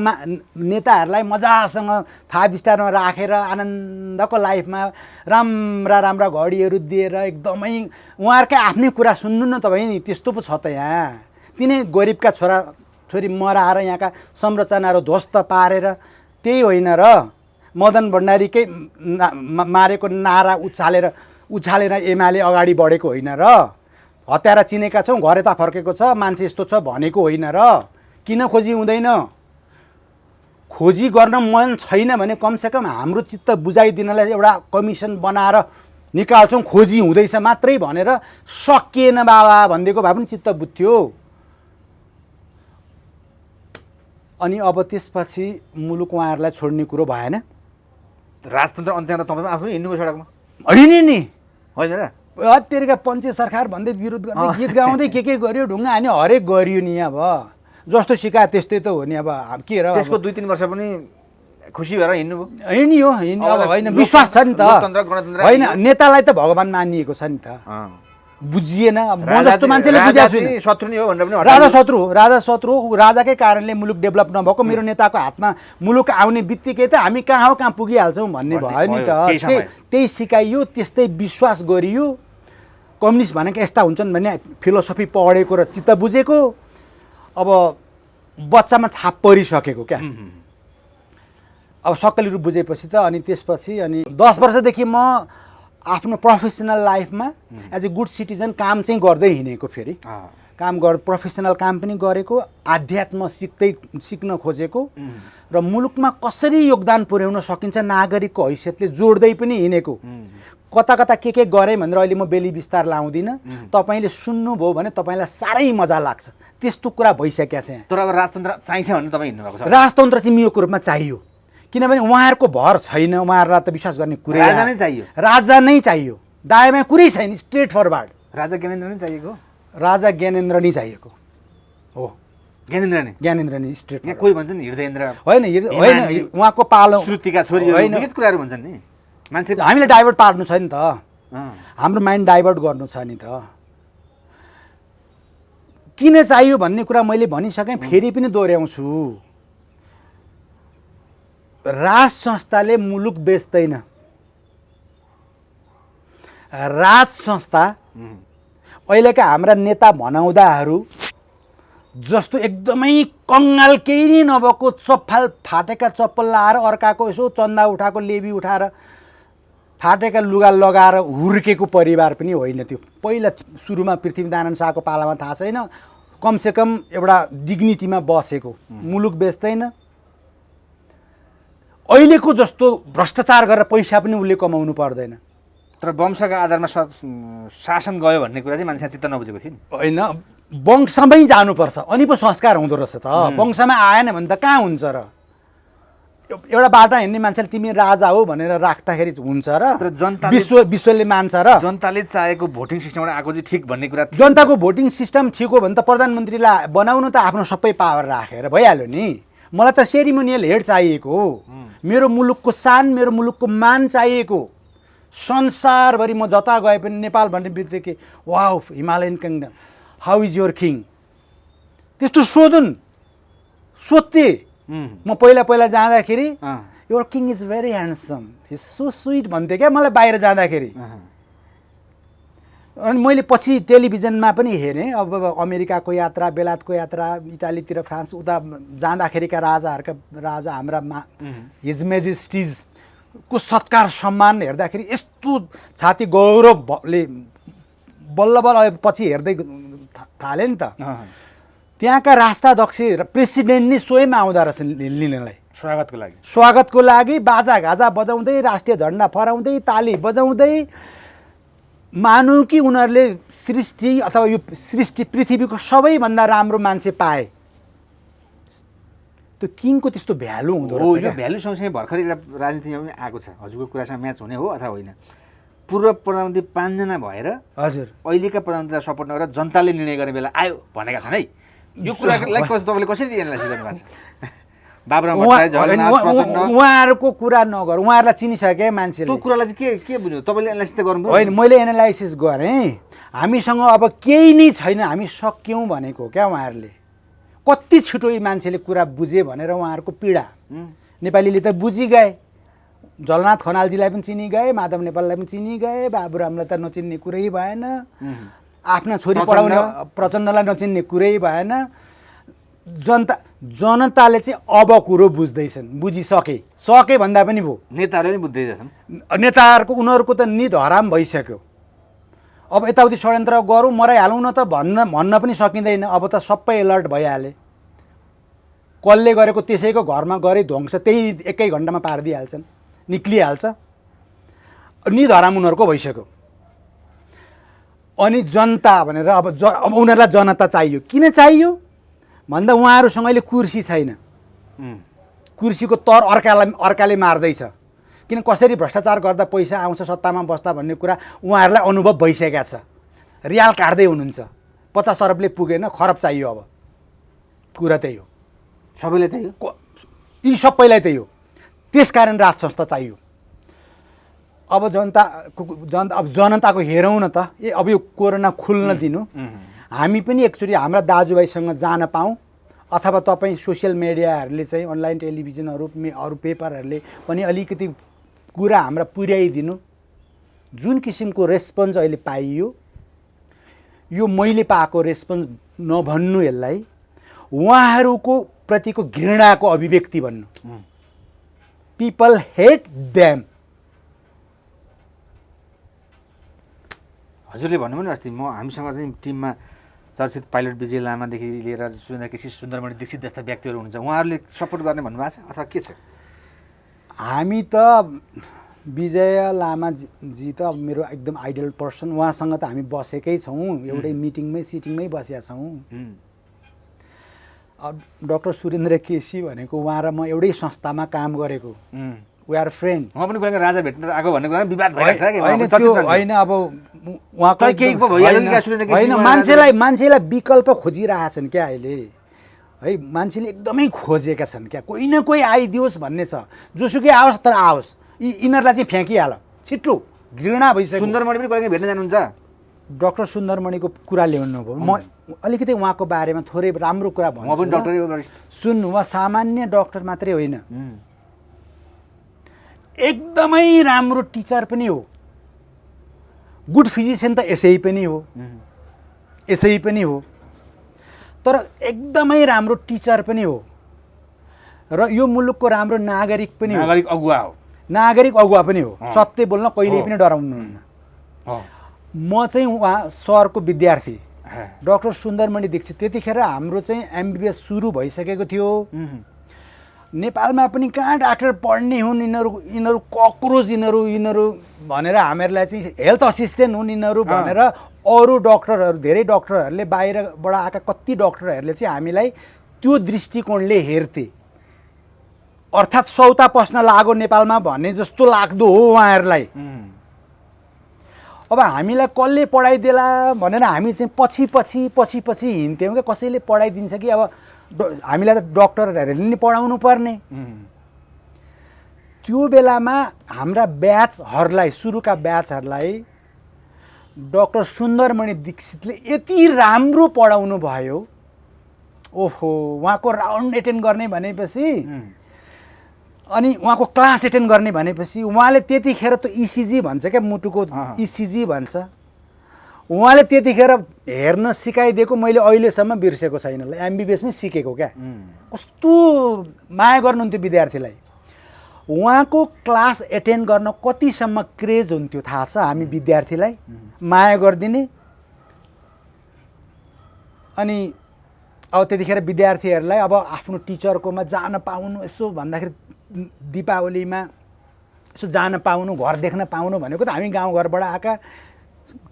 नेताहरूलाई मजासँग 5 स्टारमा राखेर आनन्दको लाइफमा राम्रा घडीहरू दिएर एकदमै उहाँहरूकै आफ्नै कुरा सुन्नु न तपाईँ नि। त्यस्तो पो छ त यहाँ। तिनै गरिबका छोराछोरी मराएर यहाँका संरचनाहरू ध्वस्त पारेर, त्यही होइन र मदन भण्डारीकै मारेको नारा उछालेर एमाले अगाडि बढेको होइन र? हत्यारा चिनेका छौँ, घर यता फर्केको छ, मान्छे यस्तो छ भनेको होइन र? किन खोजी हुँदैन? खोजी गर्न मन छैन भने कमसेकम हाम्रो चित्त बुझाइदिनलाई एउटा कमिसन बनाएर निकाल्छौँ, खोजी हुँदैछ मात्रै भनेर सकिएन बाबा भनिदिएको भए पनि चित्त बुझ्थ्यो। अनि अब त्यसपछि मुलुक उहाँहरूलाई छोड्ने कुरो भएन। राजतन्त्र अन्त्य तपाईँ आफै हिँड्नुभयो सडकमा? होइन नि, होइन र? हत्तेरिका पञ्चे सरकार भन्दै विरोध गर्दै गीत गाउँदै के गर्यो, ढुङ्गा हान्यो, हरेक गरियो नि। अब जस्तो सिकायो त्यस्तै त हो नि। अब के र? त्यसको 2-3 वर्ष पनि खुसी भएर हिँड्नुभयो? हिँड्यो अब होइन, विश्वास छ नि त। होइन, नेतालाई त भगवान् मानिएको छ नि त। बुझिएन। म जस्तो मान्छेले बुझाएको छुइनँ। शत्रु नै हो भनेर पनि राजा शत्रु हो, राजा शत्रु हो। राजाकै कारणले मुलुक डेभलप नभएको, मेरो नेताको हातमा मुलुक आउने बित्तिकै त हामी कहाँ हो कहाँ पुगिहाल्छौँ भन्ने भयो नि त। त्यही सिकाइयो, त्यस्तै विश्वास गरियो। कम्युनिस्ट भनेको यस्ता हुन्छन् भन्ने फिलोसफी पढेको र चित्त बुझेको, अब बच्चामा छाप परिसकेको क्या। अब सक्कली रूप बुझेपछि त अनि त्यसपछि अनि 10 वर्षदेखि म आफ्नो प्रोफेसनल लाइफमा एज ए गुड सिटिजन काम चाहिँ गर्दै हिँडेको, फेरि प्रोफेसनल काम पनि गरेको, आध्यात्म सिक्न खोजेको र मुलुकमा कसरी योगदान पुर्याउन सकिन्छ नागरिकको हैसियतले जोड्दै पनि हिँडेको। कता कता के गरेँ भनेर अहिले म बेली विस्तार लाउँदिनँ। तपाईँले सुन्नुभयो भने तपाईँलाई साह्रै मजा लाग्छ। त्यस्तो कुरा भइसकेको छ यहाँ। तर अब राजतन्त्र चाहिन्छ भने तपाईँ हिँड्नुभएको छ। राजतन्त्र चाहिँ मियोको रूपमा चाहियो, किनभने उहाँहरूको भर छैन। उहाँहरूलाई त विश्वास गर्ने कुरै राजा नै चाहियो। राजा नै चाहियो, दायाँमा कुरै छैन, स्ट्रेट फरवर्ड। राजा ज्ञानेन्द्र नै चाहिएको। राजा ज्ञानेन्द्र नै चाहिएको हो। ज्ञानेन्द्र नै स्ट्रेट। यहाँ कोही भन्छन् हृदयेन्द्र होइन, उहाँको पालो श्रुतिका छोरी होइन, विविध कुराहरू भन्छन् नि। मान्छे हामीले डाइभर्ट पार्नु छ नि त, हाम्रो माइन्ड डाइभर्ट गर्नु छ नि त। किन चाहियो भन्ने कुरा मैले भनिसकेँ, फेरि पनि दोहोऱ्याउँछु। राज संस्थाले मुलुक बेच्दैन। राज संस्था अहिलेका हाम्रा नेता भनाउँदाहरू जस्तो एकदमै कङ्गाल केही नभएको चप्पल फाटेका चप्पल लाएर अर्काको यसो चन्दा उठाएको लेबी उठाएर फाटेका लुगा लगाएर हुर्केको परिवार पनि होइन त्यो। पहिला सुरुमा पृथ्वीनारायण शाहको पालामा थाहा छैन, कमसेकम एउटा डिग्निटीमा बसेको। मुलुक बेच्दैन। अहिलेको जस्तो भ्रष्टाचार गरेर पैसा पनि उसले कमाउनु पर्दैन। तर वंशका आधारमा शासन गयो भन्ने कुरा चाहिँ मान्छे चित्त नबुझेको थियो नि। होइन, वंशमै जानुपर्छ अनि पो संस्कार हुँदो रहेछ त। वंशमा आएन भने त कहाँ हुन्छ र? एउटा बाटो हिँड्ने मान्छेले तिमी राजा हो भनेर राख्दाखेरि हुन्छ र? विश्वले मान्छ र? जनताले चाहेको भोटिङ सिस्टमबाट आएको चाहिँ ठिक भन्ने कुरा। जनताको भोटिङ सिस्टम ठिक हो भने त प्रधानमन्त्रीलाई बनाउनु त आफ्नो सबै पावर राखेर भइहाल्यो नि। मलाई त सेरिमोनियल हेड चाहिएको हो। मेरो मुलुकको सान, मेरो मुलुकको मान चाहिएको। संसारभरि म जता गए पनि नेपाल भन्ने बित्तिकै wow Himalayan kingdom, how is your king, त्यस्तो सोध्थे। म पहिला जाँदाखेरि your king is very handsome, is so sweet भन्थेँ क्या मलाई बाहिर जाँदाखेरि। अनि मैले पछि टेलिभिजनमा पनि हेरेँ, अब अमेरिकाको यात्रा, बेलायतको यात्रा, इटालीतिर, फ्रान्स उता जाँदाखेरिका राजा हाम्रा हिज मेजेस्टिजको सत्कार सम्मान हेर्दाखेरि यस्तो छाती गौरवले बल्ल पछि हेर्दै थालेँ नि त। त्यहाँका राष्ट्राध्यक्ष र प्रेसिडेन्ट नै स्वयं आउँदो रहेछ लिनलाई स्वागतको लागि बाजागाजा बजाउँदै, राष्ट्रिय झन्डा फहराउँदै, ताली बजाउँदै। मानौँ कि उनीहरूले सृष्टि अथवा यो सृष्टि पृथ्वीको सबैभन्दा राम्रो मान्छे पाए। त्यो किङको त्यस्तो भ्यालु हुँदो रहेछ। यो भ्यालु सँगसँगै भर्खर एउटा राजनीतिमा पनि आएको छ। हजुरको कुरासँग म्याच हुने हो अथवा होइन। पूर्व प्रधानमन्त्री 5 जना भएर हजुर अहिलेका प्रधानमन्त्रीलाई सपोर्ट नगरेर जनताले निर्णय गर्ने बेला आयो भनेका छन् है। यो कुरालाई तपाईँले कसरी एनालाइज गर्नुभएको छ? उहाँहरूको कुरा नगर, उहाँहरूलाई चिनिसके मान्छेले। त्यो कुरालाई चाहिँ के बुझ्नु? तपाईँले एनालाइसिस त गर्नु होइन, मैले एनालाइसिस गरेँ। हामीसँग अब केही नै छैन, हामी सक्यौँ भनेको क्या। उहाँहरूले कति छिटो यी मान्छेले कुरा बुझे भनेर उहाँहरूको पीडा नेपालीले त बुझी गए। झलनाथ खनालजीलाई पनि चिनी गए, माधव नेपाललाई पनि चिनी गए, बाबुरामलाई त नचिन्ने कुरै भएन, आफ्ना छोरी पढाउने प्रचण्डलाई नचिन्ने कुरै भएन। जनताले चाहिँ अब कुरो बुझ्दैछन्, सके भन्दा पनि भयो। नेताहरूले पनि बुझ्दैछन्। नेताहरूको उनीहरूको त निद हराम भइसक्यो। अब यताउति षड्यन्त्र गरौँ मराइहालौँ न त भन्न पनि सकिँदैन। अब त सबै एलर्ट भइहाले। कसले गरेको त्यसैको घरमा गरे ध्वंस त्यही 1 घन्टामा पारिदिइहाल्छन्, निक्लिहाल्छ। निद हराम उनीहरूको भइसक्यो। अनि जनता भनेर अब उनीहरूलाई जनता चाहियो। किन चाहियो भन्दा उहाँहरूसँग अहिले कुर्सी छैन। कुर्सीको तर अर्काले मार्दैछ। किन कसरी भ्रष्टाचार गर्दा पैसा आउँछ सत्तामा बस्दा भन्ने कुरा उहाँहरूलाई अनुभव भइसकेको छ। रियाल काट्दै हुनुहुन्छ। 50 अरबले पुगेन, खरब चाहियो। अब कुरा त्यही हो, सबैलाई त्यही हो, यी सबैलाई त्यही हो। त्यसकारण राज संस्था चाहियो। अब जनताको हेरौँ न त अब यो कोरोना खुल्न दिनु, हामी पनि एकचोटि हाम्रा दाजुभाइसँग जान पाऊँ, अथवा तपाईँ सोसियल मिडियाहरूले चाहिँ अनलाइन टेलिभिजनहरू अरू पेपरहरूले पनि अलिकति कुरा हाम्रा पुर्याइदिनु। जुन किसिमको रेस्पोन्स अहिले पाइयो, यो मैले पाएको रेस्पोन्स नभन्नु, यसलाई उहाँहरूको प्रतिको घृणाको अभिव्यक्ति भन्नु। People hate them. हजुरले भन्नुभयो नि अस्ति, हामीसँग चाहिँ टिममा चर्चित पाइलट विजय लामादेखि लिएर सुरेन्द्र केसी, सुन्दरमणि दीक्षित जस्ता व्यक्तिहरू हुनुहुन्छ, उहाँहरूले सपोर्ट गर्ने भन्नुभएको छ अथवा के छ? हामी त विजय लामाजी त मेरो एकदम आइडल पर्सन, उहाँसँग त हामी बसेकै छौँ, एउटै मिटिङमै सिटिङमै बसेका छौँ। डक्टर सुरेन्द्र केसी भनेको उहाँ र म एउटै संस्थामा काम गरेको, वी आर फ्रेन्ड। उहाँ पनि गएको राजा भेट्न आएको भन्ने कुरा विवाद भइरहेको छ कि होइन, अब उहाँको होइन, मान्छेलाई विकल्प खोजिरहेछन् क्या अहिले है, मान्छेले एकदमै खोजेका छन् क्या, कोही न कोही आइदियोस् भन्ने छ, जोसुकै आओस् तर आओस्, यिनीहरूलाई चाहिँ फ्याँकिहाल छिट्टो, घृणा भइसक्यो। सुन्दरमणि पनि कहिले भेट्न जानुहुन्छ? डक्टर सुन्दरमणिको कुरा ल्याउनु भयो, म अलिकति उहाँको बारेमा थोरै राम्रो कुरा भन्छु। सुन्नु, उहाँ सामान्य डक्टर मात्रै होइन, एकदमै राम्रो टिचर पनि हो, गुड फिजिसियन त यसै पनि हो, तर एकदमै राम्रो टिचर पनि हो, र यो मुलुकको राम्रो नागरिक पनि हो, नागरिक अगुवा पनि हो। सत्य बोल्न कहिल्यै पनि डराउनुहुन्न। म चाहिँ उहाँ सरको विद्यार्थी, डक्टर सुन्दरमणि दीक्षित, त्यतिखेर हाम्रो चाहिँ MBBS सुरु भइसकेको थियो। नेपालमा पनि कहाँ डाक्टर पढ्ने हुन् यिनीहरू कक्रोच, यिनीहरू भनेर हामीहरूलाई चाहिँ हेल्थ असिस्टेन्ट हुन् यिनीहरू भनेर अरू डक्टरहरू, धेरै डक्टरहरूले, बाहिरबाट आएका कति डक्टरहरूले चाहिँ हामीलाई त्यो दृष्टिकोणले हेर्थे, अर्थात् सौता पस्न लाग्यो नेपालमा भन्ने जस्तो लाग्दो हो उहाँहरूलाई। अब हामीलाई कसले पढाइदेला भनेर हामी चाहिँ पछि हिँड्थ्यौँ क्या, कसैले पढाइदिन्छ कि, अब हामीलाई त डक्टरहरूले नि पढाउनु पर्ने। त्यो बेलामा हाम्रा ब्याचहरूलाई, सुरुका ब्याचहरूलाई डक्टर सुन्दरमणि दीक्षितले यति राम्रो पढाउनु भयो, ओहो, उहाँको राउन्ड एटेन्ड गर्ने भनेपछि, अनि उहाँको क्लास एटेन्ड गर्ने भनेपछि, उहाँले त्यतिखेर त ECG भन्छ क्या, मुटुको ECG भन्छ, उहाँले त्यतिखेर हेर्न सिकाइदिएको मैले अहिलेसम्म बिर्सेको छैन। MBBS मै सिकेको क्या, कस्तो माया गर्नुहुन्थ्यो विद्यार्थीलाई। उहाँको क्लास एटेन्ड गर्न कतिसम्म क्रेज हुन्थ्यो थाहा छ? हामी विद्यार्थीलाई माया गरिदिने। अनि अब त्यतिखेर विद्यार्थीहरूलाई अब आफ्नो टिचरकोमा जान पाउनु, यसो भन्दाखेरि दीपावलीमा यसो जान पाउनु, घर देख्न पाउनु भनेको त हामी गाउँघरबाट आएका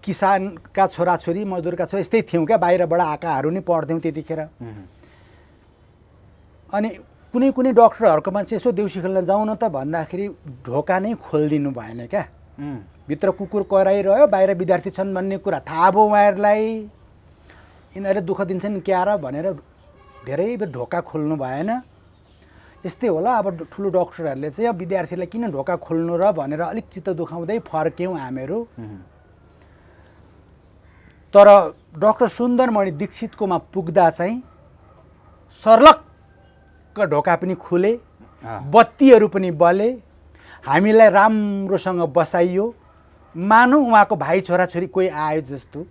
किसानका छोराछोरी, मजदुरका छोरा यस्तै थियौँ क्या, बाहिरबाट आएकाहरू नि पढ्थ्यौँ त्यतिखेर। अनि कुनै डक्टरहरूकोमा चाहिँ यसो देउसी खेल्न जाउँ न त भन्दाखेरि ढोका नै खोलिदिनु भएन क्या, भित्र कुकुर कराइरह्यो, बाहिर विद्यार्थी छन् भन्ने कुरा थाहा भयो उहाँहरूलाई, यिनीहरूले दुःख दिन्छन् क्या र भनेर धेरै बेर ढोका खोल्नु भएन। यस्तै होला, अब ठुलो डक्टरहरूले चाहिँ अब विद्यार्थीलाई किन ढोका खोल्नु र भनेर अलिक चित्त दुखाउँदै फर्क्यौँ हामीहरू। तर डक्टर सुन्दरमणि दीक्षितकोमा पुग्दा चाहिँ सर्लक्क ढोका पनि खुले, बत्तीहरू पनि बले, हामीलाई राम्रोसँग बसाइयो, मानौँ उहाँको भाइ छोराछोरी कोही आयो जस्तो,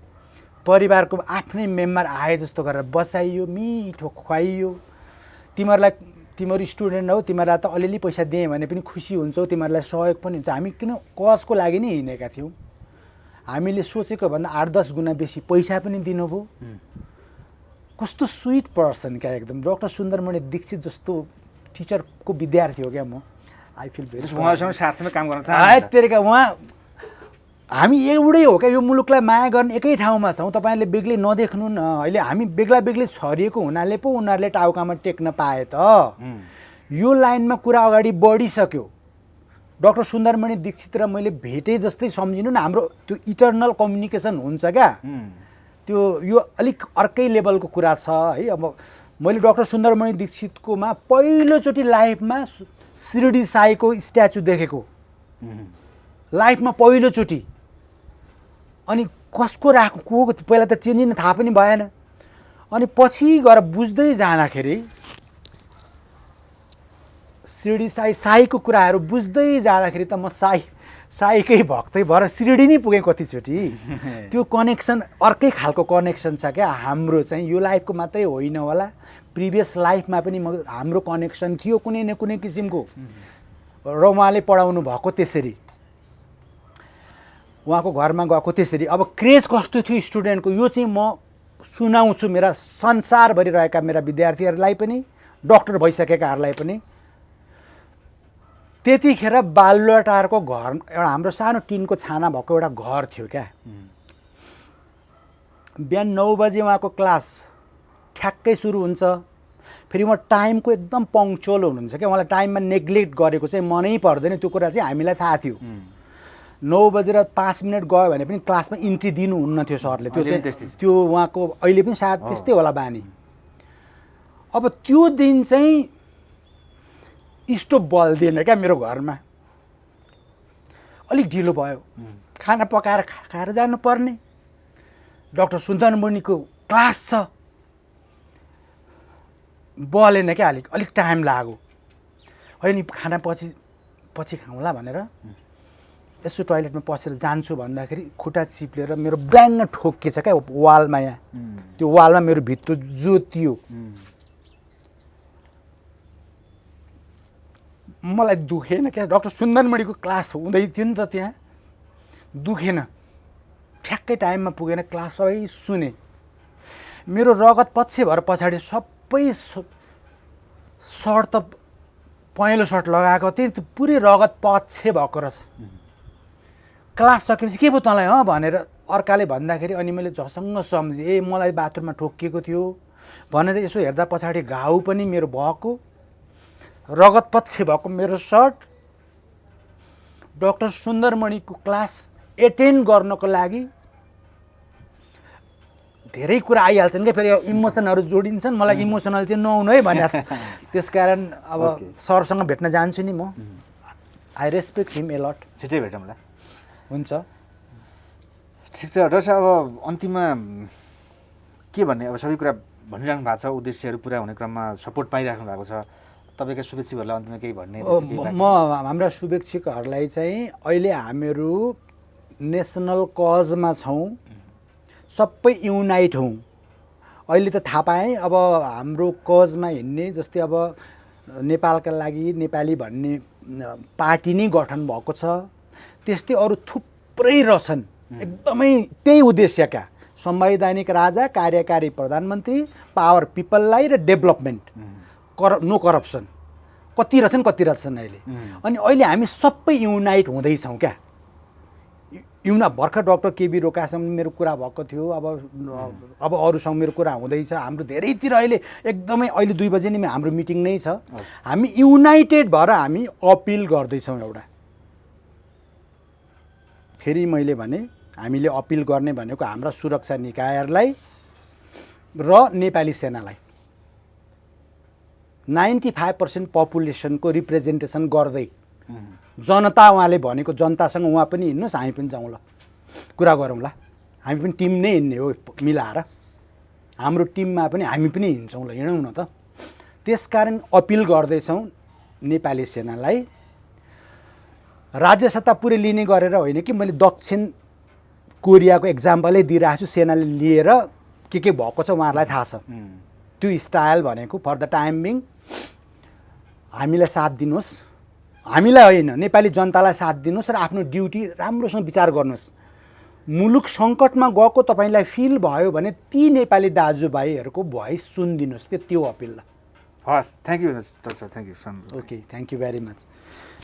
परिवारको आफ्नै मेम्बर आए जस्तो गरेर बसाइयो, मिठो खुवाइयो। तिमीहरू स्टुडेन्ट हौ, तिमीहरूलाई त अलिअलि पैसा दिएँ भने पनि खुसी हुन्छौ, तिमीहरूलाई सहयोग पनि हुन्छ। हामी किन कजको लागि नै हिँडेका थियौँ, हामीले सोचेको भन्दा 8-10 गुणा बेसी पैसा पनि दिनुभयो। कस्तो स्विट पर्सन क्या, एकदम डक्टर सुन्दरमणि दीक्षित जस्तो टिचरको विद्यार्थी हो क्या म। आई फिल भेरी उहाँसँग साथमा काम गर्न चाहन्छु। तेरेका उहाँ हामी एउटै हो क्या, यो मुलुकलाई माया गर्ने एकै ठाउँमा छौँ। तपाईँहरूले बेग्लै नदेख्नु न, अहिले हामी बेग्ला छरिएको हुनाले पो उनीहरूले टाउकामा टेक्न पाए त। यो लाइनमा कुरा अगाडि बढिसक्यो। डक्टर सुन्दरमणि दीक्षित र मैले भेटे जस्तै सम्झिनु न, हाम्रो त्यो इटर्नल कम्युनिकेसन हुन्छ क्या, त्यो यो अलिक अर्कै लेभलको कुरा छ है। अब मैले डक्टर सुन्दरमणि दीक्षितकोमा पहिलोचोटि लाइफमा शिरडी साईको स्ट्याचु देखेको, लाइफमा पहिलोचोटि। अनि कसको राख को पहिला त चिनिन, थाहा पनि भएन। अनि पछि गएर बुझ्दै जाँदाखेरि शिरडी साईको कुराहरू बुझ्दै जाँदाखेरि त म साईकै भक्तै भएर शिरडी नै पुगेँ कतिचोटि। त्यो कनेक्सन अर्कै खालको कनेक्सन छ क्या हाम्रो चाहिँ। यो लाइफको मात्रै होइन होला, प्रिभियस लाइफमा पनि हाम्रो कनेक्सन थियो कुनै न कुनै किसिमको। र उहाँले पढाउनु भएको त्यसरी, उहाँको घरमा गएको त्यसरी। अब क्रेज कस्तो थियो स्टुडेन्टको यो चाहिँ म सुनाउँछु मेरा संसारभरि रहेका मेरा विद्यार्थीहरूलाई पनि, डक्टर भइसकेकाहरूलाई पनि। त्यतिखेर बालुवाटारको घर एउटा हाम्रो सानो टिनको छाना भएको एउटा घर थियो क्या। बिहान 9 बजे उहाँको क्लास ठ्याक्कै सुरु हुन्छ। फेरि उहाँ टाइमको एकदम पङ्क्चुअल हुनुहुन्छ क्या। उहाँलाई टाइममा नेग्लेक्ट गरेको चाहिँ मनै पर्दैन, त्यो कुरा चाहिँ हामीलाई थाहा थियो। 9 बजेर 5 मिनट गयो भने पनि क्लासमा इन्ट्री दिनुहुन्न थियो सरले। त्यो चाहिँ त्यो उहाँको अहिले पनि सायद त्यस्तै होला बानी। अब त्यो दिन चाहिँ स्टोभ बल्दिएन क्या मेरो घरमा। अलिक ढिलो भयो, खाना पकाएर खाएर जानुपर्ने। डाक्टर सुन्दर मुनिको क्लास छ, बलेन क्या। अलिक टाइम लाग्यो। होइन खाना पछि खाउँला भनेर यसो टोइलेटमा पसेर जान्छु भन्दाखेरि खुट्टा चिप्लेर मेरो ब्ल्याङ्ग ठोक्केछ क्या वालमा। यहाँ त्यो वालमा मेरो भित्तो जोतियो। मलाई दुखेन क्या। डाक्टर सुन्दरमणिको क्लास हुँदै थियो नि त, त्यहाँ दुखेन। ठ्याक्कै टाइममा पुगेन, क्लास सबै सुने। मेरो रगत पछि भएर पछाडि सबै सर्ट त पहेँलो सर्ट लगाएको थिएँ, त्यो पुरै रगत पछि भएको रहेछ। क्लास सकेपछि के भयो तँलाई भनेर अर्काले भन्दाखेरि अनि मैले झसङ्ग सम्झेँ, मलाई बाथरुममा ठोकिएको थियो भनेर यसो हेर्दा पछाडि घाउ पनि मेरो भएको, रगत पछि भएको मेरो सर्ट। डाक्टर सुन्दरमणिको क्लास एटेन्ड गर्नको लागि धेरै कुरा आइहाल्छन् क्या। फेरि इमोसनहरू जोडिन्छन्। मलाई इमोसनल चाहिँ नहुनु है भनेको छ। त्यसकारण अब सरसँग भेट्न जान्छु नि म। I respect him a lot. छिटै भेटौँला। हुन्छ, ठिक छ डाक्टर साहब। अब अन्तिममा के भन्ने, अब सबै कुरा भनिराख्नु भएको छ, उद्देश्यहरू पुरा हुने क्रममा सपोर्ट पाइराख्नु भएको छ। तपाईँका शुभेच्छुकहरूलाई अन्तिममा केही भन्ने? म हाम्रा शुभेच्छुकहरूलाई चाहिँ अहिले हामीहरू नेसनल कजमा छौँ, सबै युनाइट हौँ। अहिले त थाहा पाएँ अब हाम्रो कजमा हिँड्ने, जस्तै अब नेपालका लागि नेपाली भन्ने पार्टी नै गठन भएको छ, त्यस्तै अरू थुप्रै रहेछन् एकदमै त्यही उद्देश्यका। संवैधानिक राजा, कार्यकारी प्रधानमन्त्री, पावर पिपललाई र डेभलपमेन्ट, नो करप्सन, कति रहेछन् अहिले। अनि अहिले हामी सबै युनाइट हुँदैछौँ क्या। भर्खर डाक्टर केबी रोकासँग मेरो कुरा भएको थियो। अब अरूसँग मेरो कुरा हुँदैछ। हाम्रो धेरैतिर अहिले एकदमै अहिले 2 बजे नै हाम्रो मिटिङ नै छ। हामी युनाइटेड भएर हामी अपिल गर्दैछौँ। एउटा फेरि मैले भने हामीले अपिल गर्ने भनेको हाम्रा सुरक्षा निकायहरूलाई र नेपाली सेनालाई 95% पपुलेसनको रिप्रेजेन्टेसन गर्दै जनता, उहाँले भनेको जनतासँग उहाँ पनि हिँड्नुहोस्, हामी पनि जाउँ, ल कुरा गरौँला। हामी पनि टिम नै हिँड्ने हो मिलाएर। हाम्रो टिममा पनि हामी पनि हिँड्छौँ, ल हिँडौँ न त। त्यसकारण अपिल गर्दैछौँ नेपाली सेनालाई। राज्य सत्ता पुरै लिने गरेर होइन कि मैले दक्षिण कोरियाको एक्जाम्पलै दिइरहेको छु। सेनाले लिएर के भएको छ उहाँहरूलाई थाहा छ। त्यो स्टाइल भनेको फर द टाइम बिङ हामीलाई साथ दिनुहोस्, हामीलाई होइन नेपाली जनतालाई साथ दिनुहोस् र आफ्नो ड्युटी राम्रोसँग विचार गर्नुहोस्। मुलुक सङ्कटमा गएको तपाईँलाई फिल भयो भने ती नेपाली दाजुभाइहरूको भोइस सुनिदिनुहोस्। त्यो अपिल। हस्, thank you doctor, thank you. Okay, thank you very much.